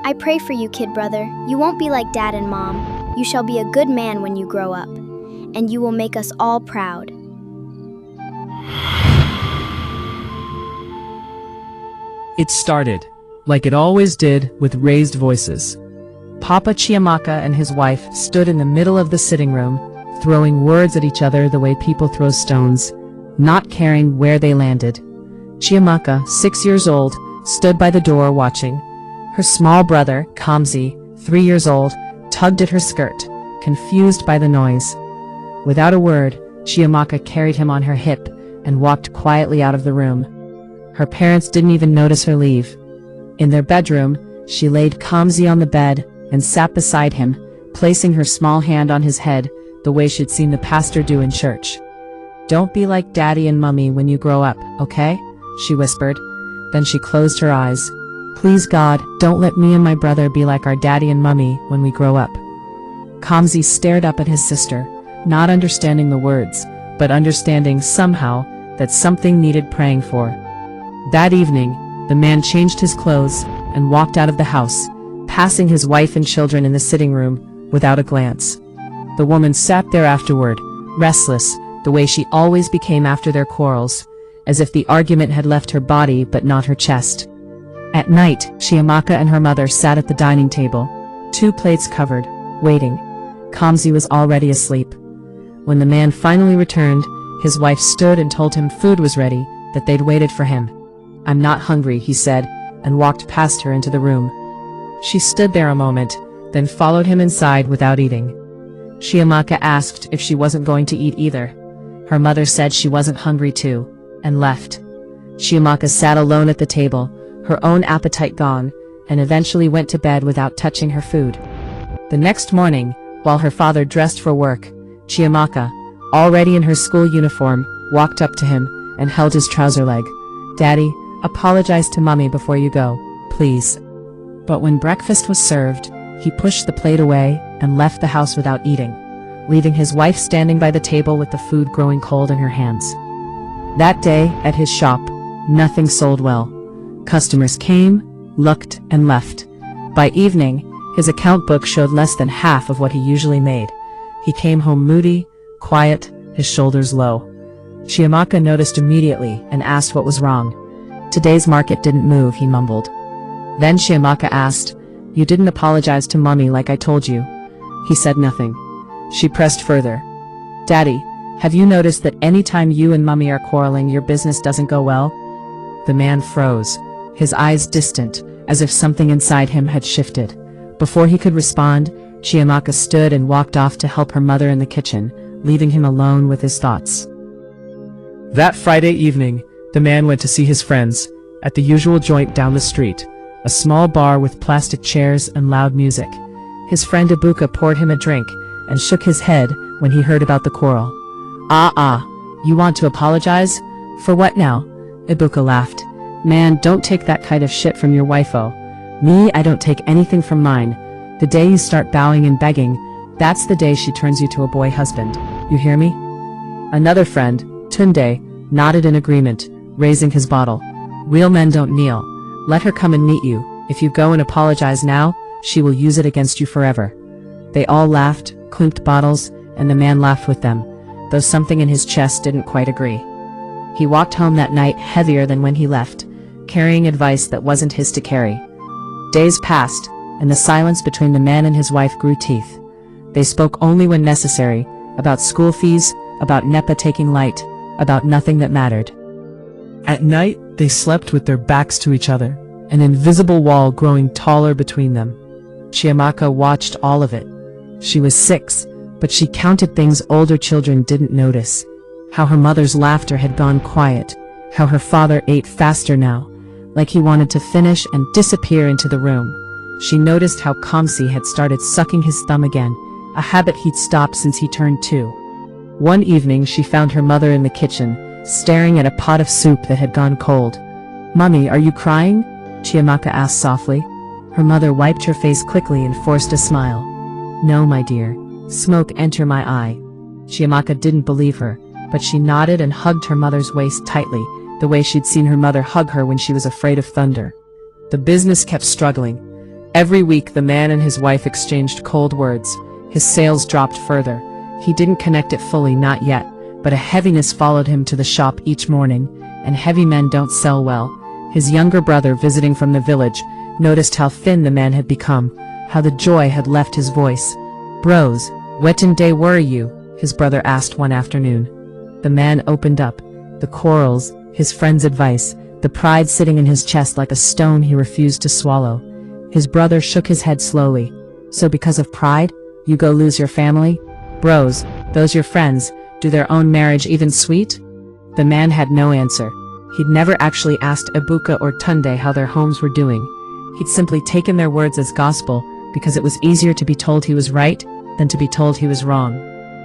I pray for you, kid brother. You won't be like Dad and Mom. You shall be a good man when you grow up, and you will make us all proud. It started, like it always did, with raised voices. Papa Chiamaka and his wife stood in the middle of the sitting room, throwing words at each other the way people throw stones, not caring where they landed. Chiamaka, 6 years old, stood by the door watching. Her small brother, Kamsi, 3 years old, tugged at her skirt, confused by the noise. Without a word, Chiamaka carried him on her hip and walked quietly out of the room. Her parents didn't even notice her leave. In their bedroom, she laid Kamsi on the bed and sat beside him, placing her small hand on his head the way she'd seen the pastor do in church. "Don't be like Daddy and Mummy when you grow up, okay?" she whispered. Then she closed her eyes. "Please God, don't let me and my brother be like our Daddy and Mummy when we grow up." Kamsi stared up at his sister, not understanding the words, but understanding somehow that something needed praying for. That evening, the man changed his clothes and walked out of the house, passing his wife and children in the sitting room without a glance. The woman sat there afterward, restless, the way she always became after their quarrels, as if the argument had left her body but not her chest. At night, Chiamaka and her mother sat at the dining table, 2 plates covered, waiting. Kamsi was already asleep. When the man finally returned, his wife stood and told him food was ready, that they'd waited for him. "I'm not hungry," he said, and walked past her into the room. She stood there a moment, then followed him inside without eating. Chiamaka asked if she wasn't going to eat either. Her mother said she wasn't hungry too, and left. Chiamaka sat alone at the table, her own appetite gone, and eventually went to bed without touching her food. The next morning, while her father dressed for work, Chiamaka, already in her school uniform, walked up to him and held his trouser leg. "Daddy, apologize to Mummy before you go, please." But when breakfast was served, he pushed the plate away and left the house without eating, leaving his wife standing by the table with the food growing cold in her hands. That day, at his shop, nothing sold well. Customers came, looked, and left. By evening, his account book showed less than half of what he usually made. He came home moody, quiet, his shoulders low. Chiamaka noticed immediately and asked what was wrong. "Today's market didn't move," he mumbled. Then Chiamaka asked, "You didn't apologize to Mummy like I told you?" He said nothing. She pressed further. "Daddy, have you noticed that any time you and Mummy are quarreling, your business doesn't go well?" The man froze, his eyes distant, as if something inside him had shifted. Before he could respond, Chiamaka stood and walked off to help her mother in the kitchen, leaving him alone with his thoughts. That Friday evening, the man went to see his friends, at the usual joint down the street, a small bar with plastic chairs and loud music. His friend Ibuka poured him a drink, and shook his head when he heard about the quarrel. You want to apologize? For what now?" Ibuka laughed. "Man, don't take that kind of shit from your wifo. Me, I don't take anything from mine. The day you start bowing and begging, that's the day she turns you to a boy husband. You hear me?" Another friend, Tunde, nodded in agreement, raising his bottle. "Real men don't kneel. Let her come and meet you. If you go and apologize now, she will use it against you forever." They all laughed, clinked bottles, and the man laughed with them, though something in his chest didn't quite agree. He walked home that night heavier than when he left, carrying advice that wasn't his to carry. Days passed, and the silence between the man and his wife grew teeth. They spoke only when necessary, about school fees, about NEPA taking light, about nothing that mattered. At night, they slept with their backs to each other, an invisible wall growing taller between them. Chiamaka watched all of it. She was 6, but she counted things older children didn't notice. How her mother's laughter had gone quiet, how her father ate faster now, like he wanted to finish and disappear into the room. She noticed how Kamsi had started sucking his thumb again, a habit he'd stopped since he turned 2. One evening she found her mother in the kitchen, staring at a pot of soup that had gone cold. "Mummy, are you crying?" Chiamaka asked softly. Her mother wiped her face quickly and forced a smile. "No, my dear. Smoke enter my eye." Chiamaka didn't believe her, but she nodded and hugged her mother's waist tightly, the way she'd seen her mother hug her when she was afraid of thunder. The business kept struggling. Every week the man and his wife exchanged cold words. His sales dropped further. He didn't connect it fully, not yet, but a heaviness followed him to the shop each morning, and heavy men don't sell well. His younger brother, visiting from the village, noticed how thin the man had become, how the joy had left his voice. "Bros, what in day were you?" his brother asked one afternoon. The man opened up. The quarrels, his friend's advice, the pride sitting in his chest like a stone he refused to swallow. His brother shook his head slowly. "So because of pride, you go lose your family? Bros, those your friends, do their own marriage even sweet?" The man had no answer. He'd never actually asked Ibuka or Tunde how their homes were doing. He'd simply taken their words as gospel because it was easier to be told he was right than to be told he was wrong.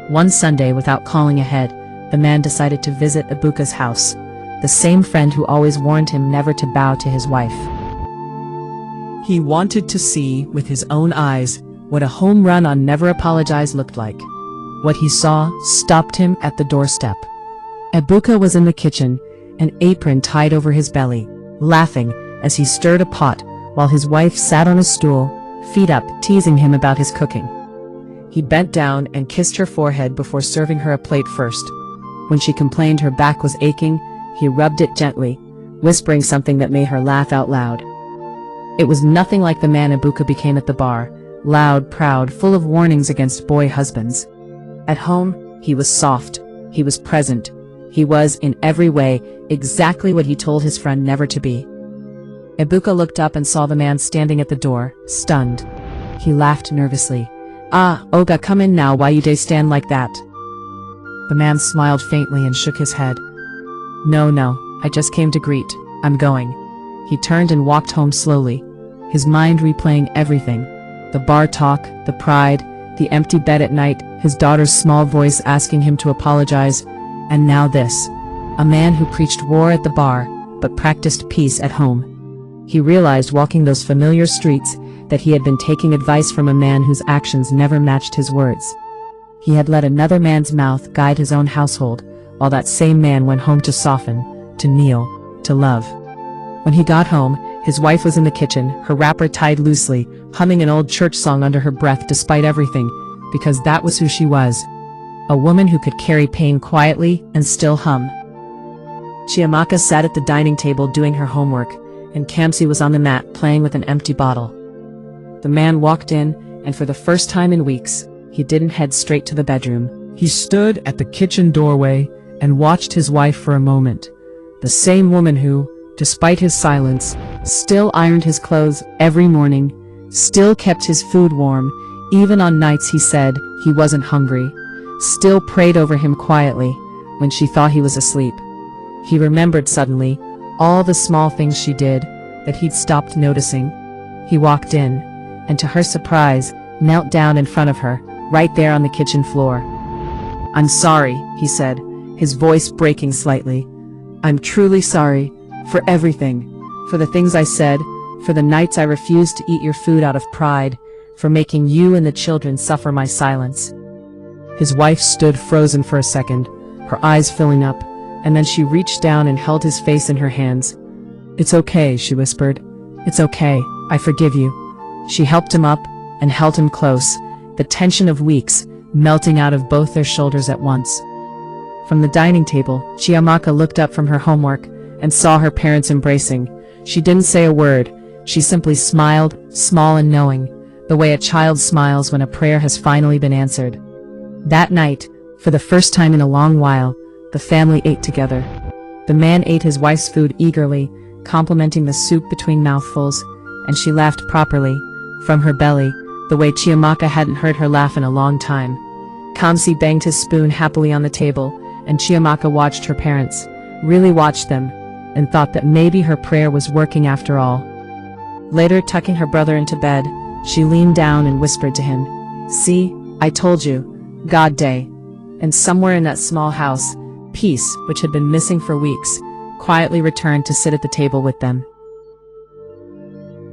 One Sunday, without calling ahead, the man decided to visit Ibuka's house, the same friend who always warned him never to bow to his wife. He wanted to see, with his own eyes, what a home run on Never Apologize looked like. What he saw stopped him at the doorstep. Ibuka was in the kitchen, an apron tied over his belly, laughing as he stirred a pot while his wife sat on a stool, feet up, teasing him about his cooking. He bent down and kissed her forehead before serving her a plate first. When she complained her back was aching, he rubbed it gently, whispering something that made her laugh out loud. It was nothing like the man Ibuka became at the bar, loud, proud, full of warnings against boy husbands. At home, he was soft, he was present, he was, in every way, exactly what he told his friend never to be. Ibuka looked up and saw the man standing at the door, stunned. He laughed nervously. "Ah, Oga, come in now, why you dey stand like that?" The man smiled faintly and shook his head. No, I just came to greet, I'm going." He turned and walked home slowly, his mind replaying everything. The bar talk, the pride, the empty bed at night, his daughter's small voice asking him to apologize, and now this. A man who preached war at the bar, but practiced peace at home. He realized, walking those familiar streets, that he had been taking advice from a man whose actions never matched his words. He had let another man's mouth guide his own household, while that same man went home to soften, to kneel, to love. When he got home, his wife was in the kitchen, her wrapper tied loosely, humming an old church song under her breath despite everything, because that was who she was. A woman who could carry pain quietly and still hum. Chiamaka sat at the dining table doing her homework, and Kamsi was on the mat playing with an empty bottle. The man walked in, and for the first time in weeks, he didn't head straight to the bedroom. He stood at the kitchen doorway and watched his wife for a moment. The same woman who, despite his silence, still ironed his clothes every morning, still kept his food warm, even on nights he said he wasn't hungry, still prayed over him quietly when she thought he was asleep. He remembered suddenly all the small things she did that he'd stopped noticing. He walked in, and to her surprise, knelt down in front of her, right there on the kitchen floor. "I'm sorry," he said, his voice breaking slightly. "I'm truly sorry, for everything, for the things I said, for the nights I refused to eat your food out of pride, for making you and the children suffer my silence." His wife stood frozen for a second, her eyes filling up, and then she reached down and held his face in her hands. "It's okay," she whispered. "It's okay, I forgive you." She helped him up and held him close, the tension of weeks melting out of both their shoulders at once. From the dining table, Chiamaka looked up from her homework and saw her parents embracing. She didn't say a word, she simply smiled, small and knowing, the way a child smiles when a prayer has finally been answered. That night, for the first time in a long while, the family ate together. The man ate his wife's food eagerly, complimenting the soup between mouthfuls, and she laughed properly, from her belly, the way Chiamaka hadn't heard her laugh in a long time. Kamsi banged his spoon happily on the table, and Chiamaka watched her parents, really watched them, and thought that maybe her prayer was working after all. Later, tucking her brother into bed, she leaned down and whispered to him, "See, I told you, God day." And somewhere in that small house, peace, which had been missing for weeks, quietly returned to sit at the table with them.